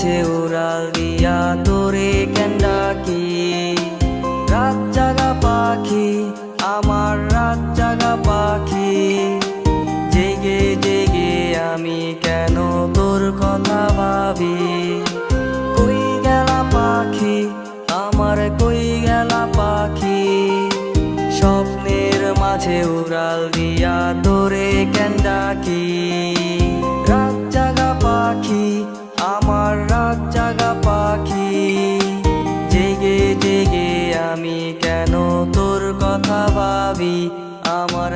মাঝে উড়াল দিয়া তোরে কেন ডাকি। রাত জাগা পাখি আমার রাত জাগা পাখি, জেগে জেগে আমি কেন তোর কথা ভাবি। কই গেলা পাখি আমার কই গেলা পাখি, স্বপ্নের মাঝে উড়াল দিয়া তোরে কেন ডাকি। রাত জাগা পাখি আমার রাত জাগা পাখি, জেগে জেগে আমি কেন তোর কথা ভাবি। আমার